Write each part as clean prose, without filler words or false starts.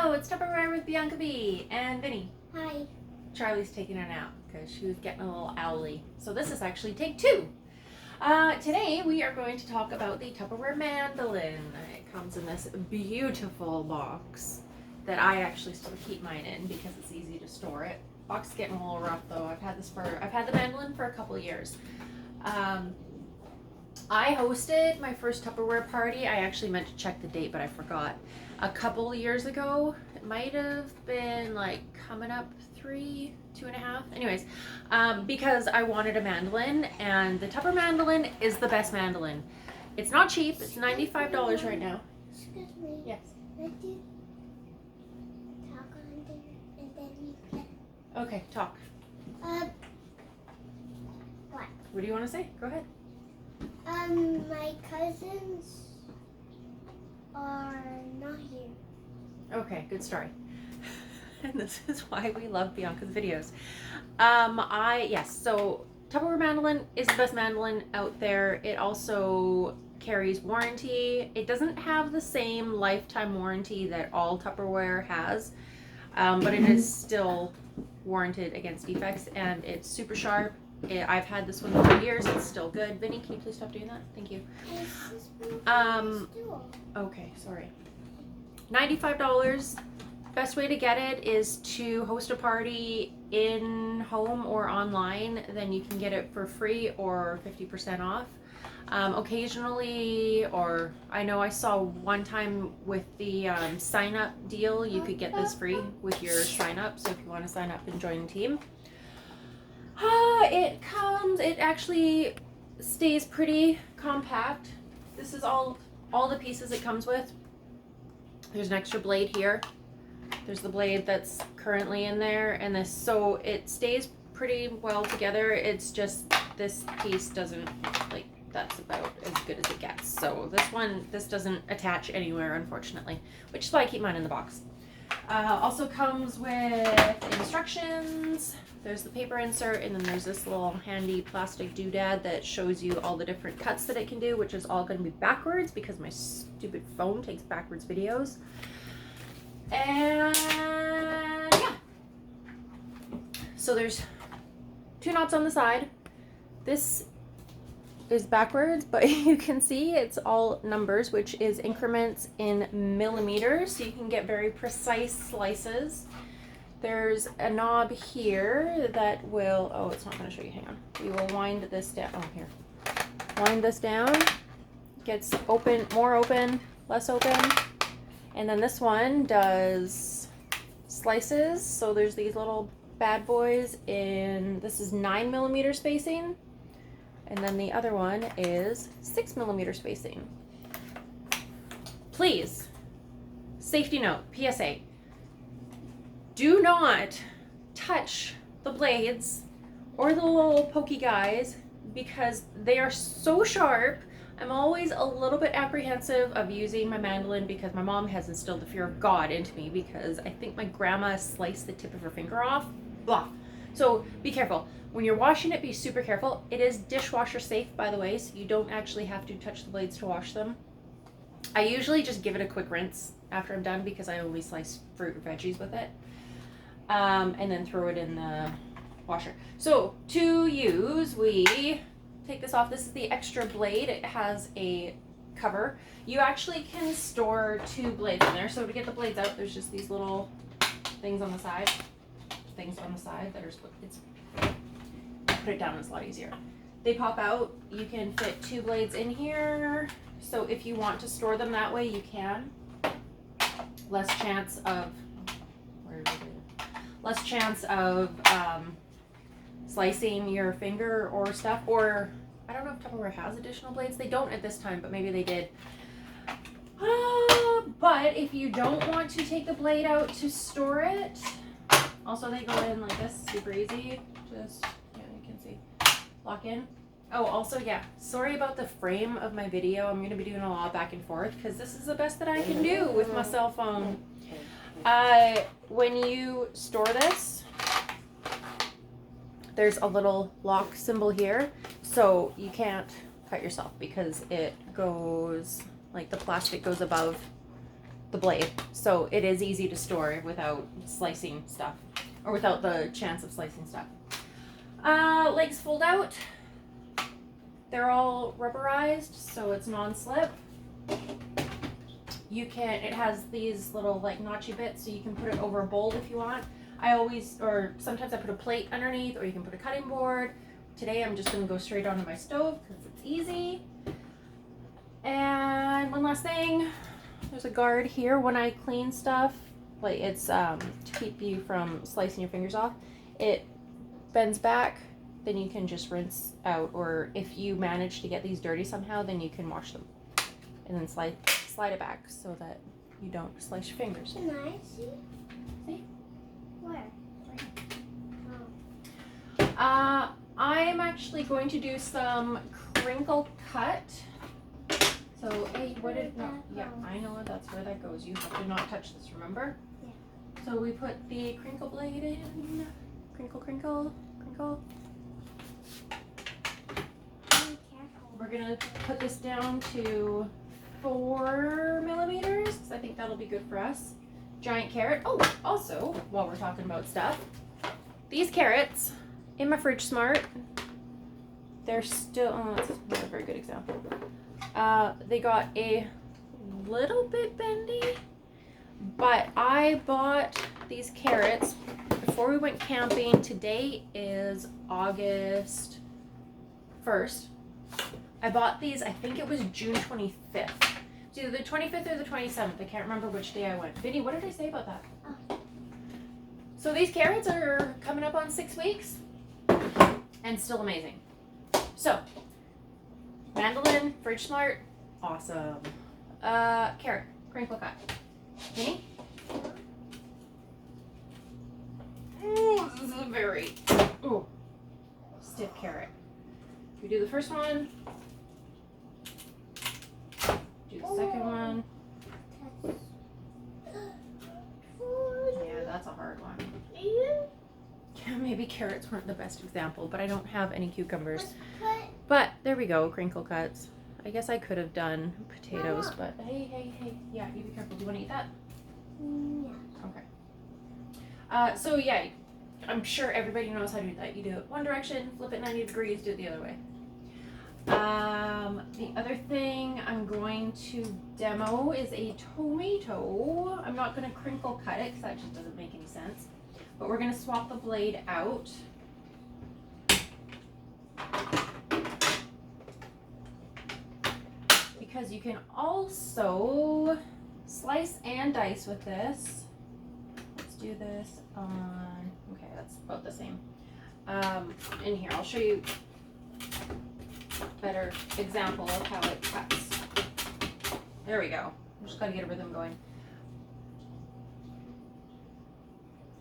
Hello, it's Tupperware with Bianca B and Vinny. Hi. Charlie's taking a nap because she was getting a little owly. So this is actually take 2. Today we are going to talk about the Tupperware Mandoline. It comes in this beautiful box that I actually still keep mine in because it's easy to store it. Box is getting a little rough though. I've had the Mandoline for a couple of years. I hosted my first Tupperware party. I actually meant to check the date, but I forgot. A couple of years ago. It might have been like coming up 2.5. Anyways, because I wanted a mandolin, and the Tupper mandolin is the best mandolin. It's not cheap. It's $95 right now. Excuse me. Yes. Let you talk on there, and then you can. Okay, talk. What? What do you want to say? Go ahead. My cousins are not here. Okay, good story. And this is why we love Bianca's videos. So Tupperware mandolin is the best mandolin out there. It also carries warranty. It doesn't have the same lifetime warranty that all Tupperware has, but it is still warranted against defects, and it's super sharp. I've had this one for years. It's still good. Vinny, can you please stop doing that? Thank you. Okay, sorry. $95. Best way to get it is to host a party in home or online. Then you can get it for free or 50% off. Occasionally, or I know I saw one time with the sign up deal, you could get this free with your sign up. So if you want to sign up and join the team. It actually stays pretty compact. This is all the pieces it comes with. There's an extra blade here. There's the blade that's currently in there, and this, so it stays pretty well together. It's just this piece doesn't, like, that's about as good as it gets. So this doesn't attach anywhere, unfortunately, which is why I keep mine in the box. Also comes with instructions. There's the paper insert, and then there's this little handy plastic doodad that shows you all the different cuts that it can do, which is all going to be backwards because my stupid phone takes backwards videos. And yeah, so there's 2 knots on the side. This is backwards, but you can see it's all numbers, which is increments in millimeters, so you can get very precise slices. There's a knob here that will, oh, it's not going to show you, hang on. We will wind this down, oh, here. Wind this down, gets open, more open, less open. And then this one does slices, so there's these little bad boys in, this is 9mm spacing. And then the other one is 6mm spacing. Please, safety note, PSA. Do not touch the blades or the little pokey guys because they are so sharp. I'm always a little bit apprehensive of using my mandolin because my mom has instilled the fear of God into me because I think my grandma sliced the tip of her finger off. Blah. So be careful. When you're washing it, be super careful. It is dishwasher safe, by the way, so you don't actually have to touch the blades to wash them. I usually just give it a quick rinse after I'm done because I only slice fruit or veggies with it. And then throw it in the washer. So to use, we take this off. This is the extra blade. It has a cover. You actually can store 2 blades in there. So to get the blades out, there's just these little things on the side. That are split. Put it down, it's a lot easier. They pop out. You can fit 2 blades in here. So if you want to store them that way, you can. Less chance of slicing your finger or stuff. Or I don't know if Tupperware has additional blades. They don't at this time, but maybe they did. But if you don't want to take the blade out to store it, also they go in like this, super easy. Just, yeah, you can see, lock in. Oh, also, yeah, sorry about the frame of my video. I'm going to be doing a lot back and forth because this is the best that I can do with my cell phone. When you store this, there's a little lock symbol here, so you can't cut yourself because it goes, like the plastic goes above the blade, so it is easy to store without slicing stuff, or without the chance of slicing stuff. Legs fold out. They're all rubberized, so it's non-slip. It has these little like notchy bits, so you can put it over a bowl if you want. Sometimes I put a plate underneath, or you can put a cutting board. Today I'm just gonna go straight onto my stove because it's easy. And one last thing, there's a guard here when I clean stuff. Like it's to keep you from slicing your fingers off. It bends back, then you can just rinse out, or if you manage to get these dirty somehow, then you can wash them and then slide it back so that you don't slice your fingers. Can I see? See? Where? I'm actually going to do some crinkle cut. So, hey, I know that's where that goes. You have to not touch this, remember? Yeah. So we put the crinkle blade in. Crinkle, crinkle, crinkle. Be careful. We're gonna put this down to 4 millimeters, because I think that'll be good for us. Giant carrot. Oh, also, while we're talking about stuff, these carrots in my Fridge Smart, they're still, that's not a very good example. They got a little bit bendy, but I bought these carrots before we went camping. Today is August 1st. I bought these, I think it was June 25th. It's either the 25th or the 27th. I can't remember which day I went. Vinny, what did I say about that? Oh. So these carrots are coming up on 6 weeks and still amazing. So, Mandoline, Fridge Smart, awesome. Carrot, crinkle cut. Vinny? Ooh, this is a very stiff carrot. We do the first one. Do the second one. Yeah, that's a hard one. Yeah, maybe carrots weren't the best example, but I don't have any cucumbers. But there we go, crinkle cuts. I guess I could have done potatoes, but hey. Yeah, you be careful. Do you want to eat that? Yeah. Okay. So yeah, I'm sure everybody knows how to do that. You do it one direction, flip it 90 degrees, do it the other way. The other thing I'm going to demo is a tomato. I'm not going to crinkle cut it because that just doesn't make any sense. But we're going to swap the blade out. Because you can also slice and dice with this. Let's do this on, okay, that's about the same. In here, I'll show you a better example of how it cuts. There we go. Just gotta get a rhythm going.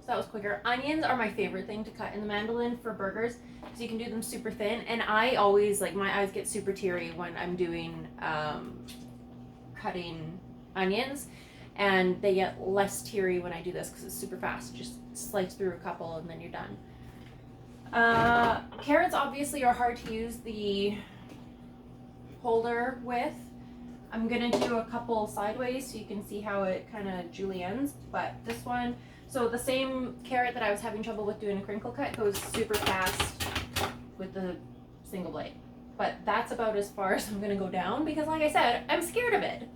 So that was quicker. Onions are my favorite thing to cut in the Mandoline for burgers, because you can do them super thin, and I always, like, my eyes get super teary when I'm doing cutting onions, and they get less teary when I do this because it's super fast. Just slice through a couple and then you're done. Carrots obviously are hard to use the holder with. I'm gonna do a couple sideways so you can see how it kind of juliennes, but this one, so the same carrot that I was having trouble with doing a crinkle cut goes super fast with the single blade. But that's about as far as I'm gonna go down because, like I said, I'm scared of it.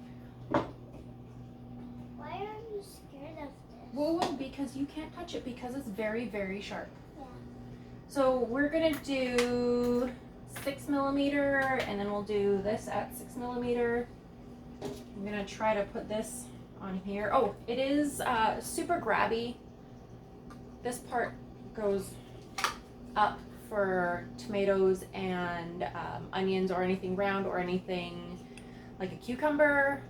Why are you scared of this? Well, because you can't touch it because it's very, very sharp. Yeah. So we're gonna do 6 millimeter, and then we'll do this at 6 millimeter. I'm gonna try to put this on here. Oh, it is super grabby. This part goes up for tomatoes and onions or anything round or anything like a cucumber.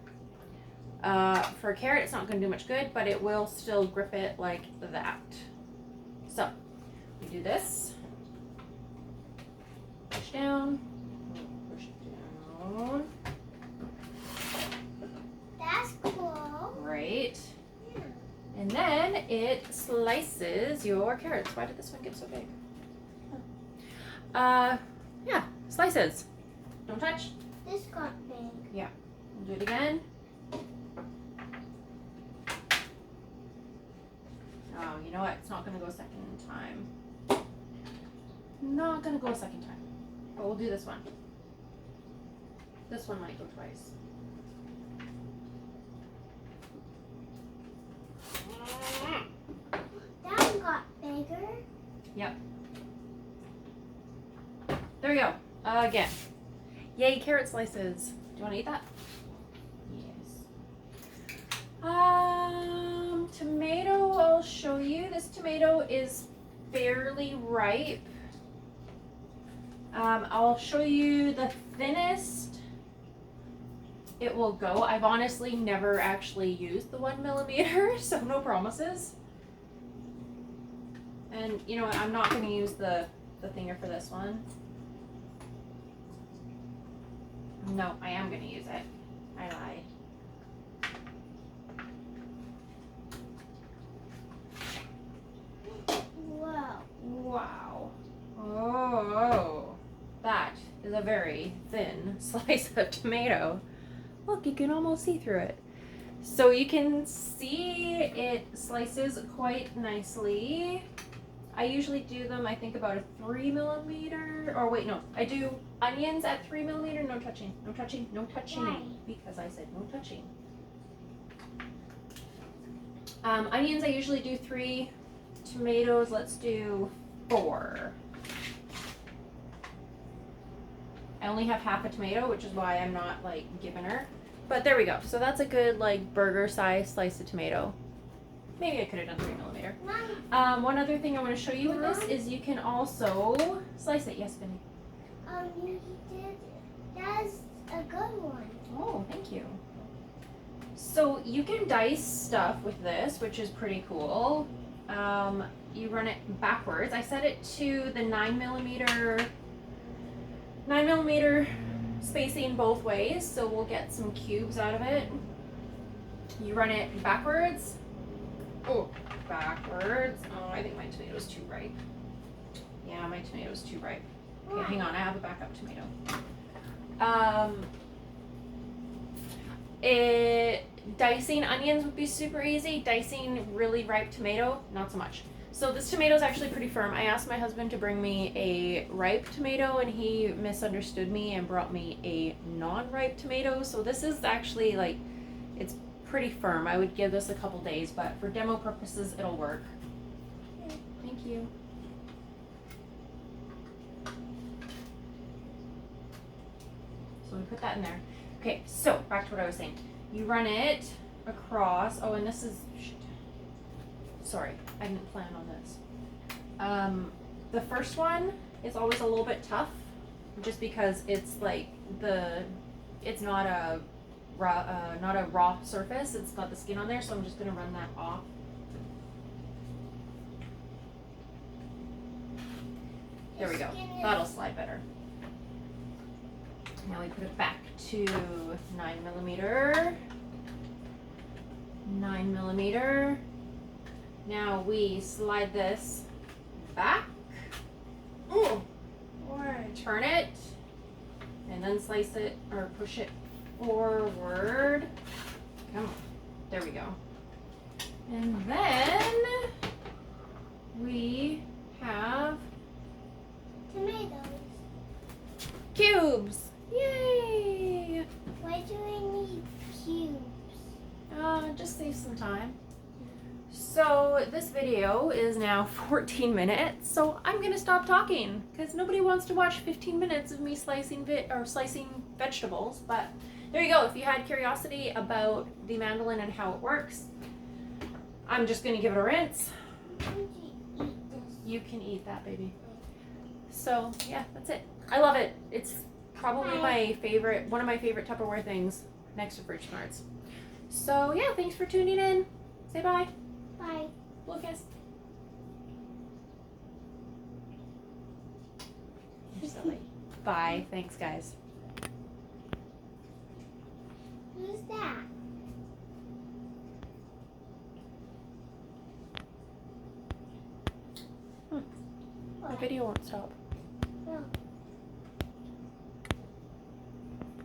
For a carrot, it's not going to do much good, but it will still grip it like that. So we do this. Push down. Push down. That's cool. Right. Yeah. And then it slices your carrots. Why did this one get so big? Yeah, slices. Don't touch. This got big. We'll do it again. you know what? It's not gonna go a second time. Not gonna go a second time. But we'll do this one. This one might go twice. That one got bigger. Yep. There we go. Again. Yay, carrot slices. Do you want to eat that? Yes. Tomato, I'll show you. This tomato is fairly ripe. I'll show you the thinnest it will go. I've honestly never actually used the 1 millimeter, so no promises. And you know what? I'm not going to use the thinger for this one. No, I am going to use it. I lied. Whoa. Wow. Oh, that is a very thin slice of tomato. Look, you can almost see through it. So you can see it slices quite nicely. I usually do them, I think, about a 3 millimeter. Or wait, no, I do onions at 3 millimeter. No touching, no touching, no touching. Why? Because I said no touching. Onions, I usually do 3. Tomatoes, let's do 4. I only have half a tomato, which is why I'm not like giving her. But there we go. So that's a good like burger size slice of tomato. Maybe I could have done 3 millimeter. Mom, One other thing I want to show you with this is you can also slice it. Yes, Benny. you did. That's a good one. Oh, thank you. So you can dice stuff with this, which is pretty cool. You run it backwards. I set it to the 9 millimeter spacing both ways, so we'll get some cubes out of it. You run it backwards. Oh, backwards. Oh, I think my tomato's too ripe. Yeah, my tomato's too ripe. Okay, hang on, I have a backup tomato. Dicing onions would be super easy. Dicing really ripe tomato, not so much. So this tomato is actually pretty firm. I asked my husband to bring me a ripe tomato and he misunderstood me and brought me a non-ripe tomato. So this is actually like, it's pretty firm. I would give this a couple days, but for demo purposes, it'll work. Thank you. So we put that in there. Okay, so back to what I was saying. You run it across. Oh, and this is, sorry, I didn't plan on this. The first one is always a little bit tough, just because it's like it's not a raw surface. It's got the skin on there, so I'm just gonna run that off. There we go. That'll slide better. Now we put it back to 9 millimeter. 9 millimeter. Now we slide this back. Ooh. Or turn it. And then slice it or push it forward. Come on. There we go. And then we have Tomatoes. cubes. Yay! Why do I need cubes? Just save some time. So this video is now 14 minutes, so I'm gonna stop talking because nobody wants to watch 15 minutes of me slicing vegetables. But there you go. If you had curiosity about the mandolin and how it works, I'm just gonna give it a rinse. Why don't you eat this? You can eat that, baby. So yeah, that's it. I love it. It's probably my favorite, one of my favorite Tupperware things next to Fridge Smarts. So yeah, thanks for tuning in. Say bye. Bye. Lucas. You're silly. Bye. Thanks, guys. Who's that? The video won't stop.